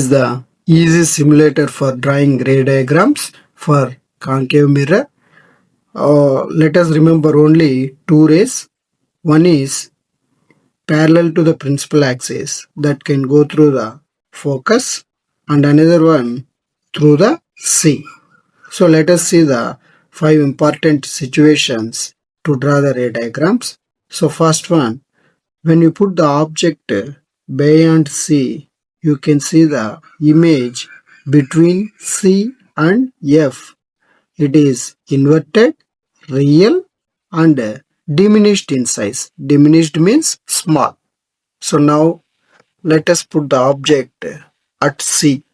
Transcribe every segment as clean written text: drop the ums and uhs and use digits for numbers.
Is the easy simulator for drawing ray diagrams for concave mirror. Let us remember only two rays. One is parallel to the principal axis that can go through the focus, and another one through the C. So let us see the five important situations to draw the ray diagrams. So first one, when you put the object beyond C, you can see the image between C and F. It is inverted, real, and diminished in size. Diminished means small. So now let us put the object at C.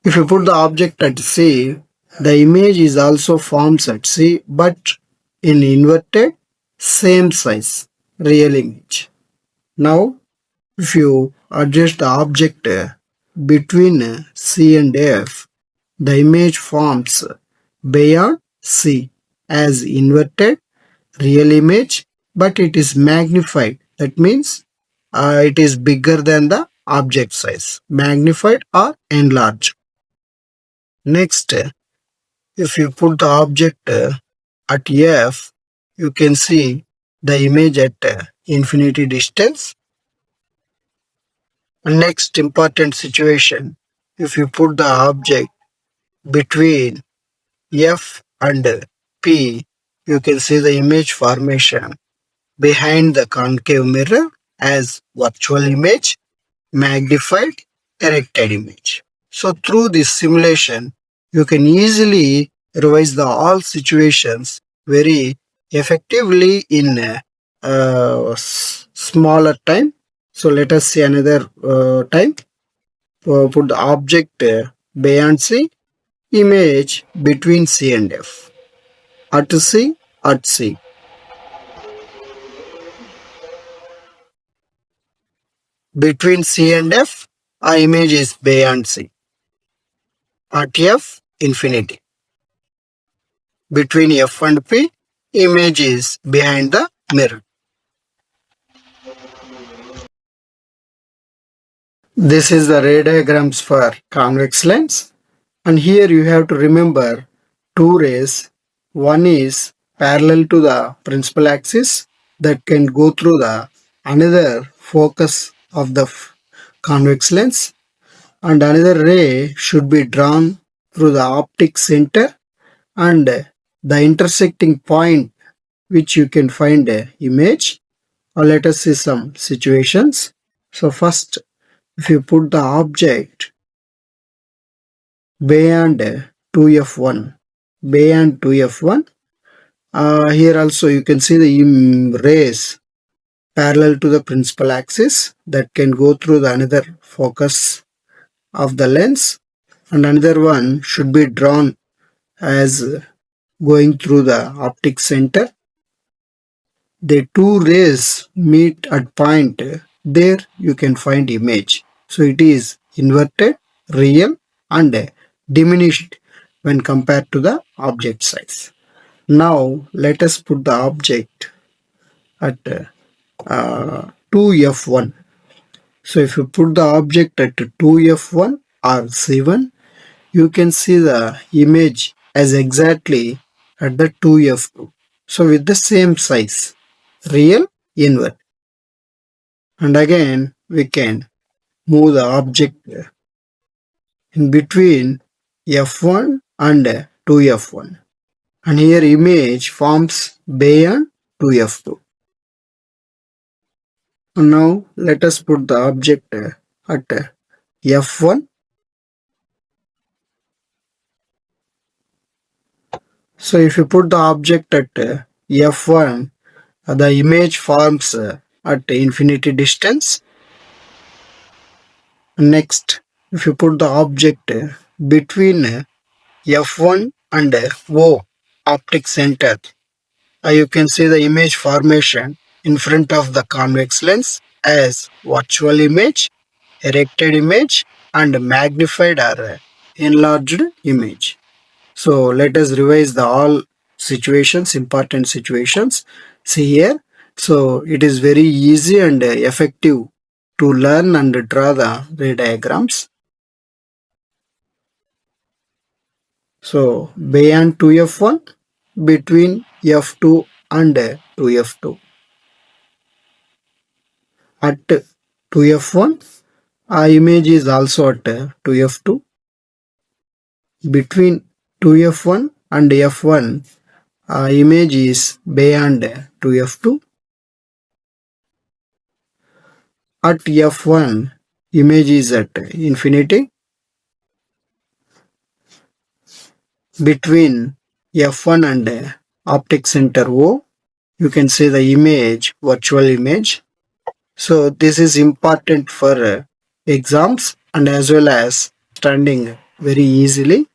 If you put the object at C, the image is also forms at C but in inverted, same size, real image. Now if you adjust the object between C and F, the image forms beyond C as inverted real image, but it is magnified. That means it is bigger than the object size, magnified or enlarged. Next, if you put the object at F, you can see the image at infinity distance. Next important situation, if you put the object between F and P, you can see the image formation behind the concave mirror as virtual image, magnified, erected image. So through this simulation, you can easily revise the all situations very effectively in smaller time. So let us see another time. Put the object beyond C, image between C and F. At C, at C. Between C and F, our image is beyond C. At F, infinity. Between F and P, image is behind the mirror. This is the ray diagrams for convex lens, and here you have to remember two rays. One is parallel to the principal axis that can go through the another focus of the convex lens, and another ray should be drawn through the optic center and the intersecting point which you can find a image. Or let us see some situations. So first, if you put the object beyond 2f1, beyond 2f1, here also you can see the rays parallel to the principal axis that can go through the another focus of the lens, and another one should be drawn as going through the optic center. The two rays meet at point, there you can find image. So it is inverted, real, and diminished when compared to the object size. Now let us put the object at 2f1. So if you put the object at 2f1 or c1, you can see the image as exactly at the 2f2. So with the same size, real, invert. And again we can move the object in between f1 and 2f1. And here image forms beyond 2f2. And now let us put the object at f1. So if you put the object at f1, the image forms at infinity distance. Next, if you put the object between f1 and O optic center, you can see the image formation in front of the convex lens as virtual image, erected image, and magnified or enlarged image. So let us revise the all situations, important situations. See here. So it is very easy and effective to learn and draw the ray diagrams. So beyond 2F1, between F2 and 2F2. At 2F1, image is also at 2F2. Between 2F1 and F1, image is beyond 2F2. At F1, image is at infinity. Between F1 and optic center O, you can see the image, virtual image. So this is important for exams and as well as understanding very easily.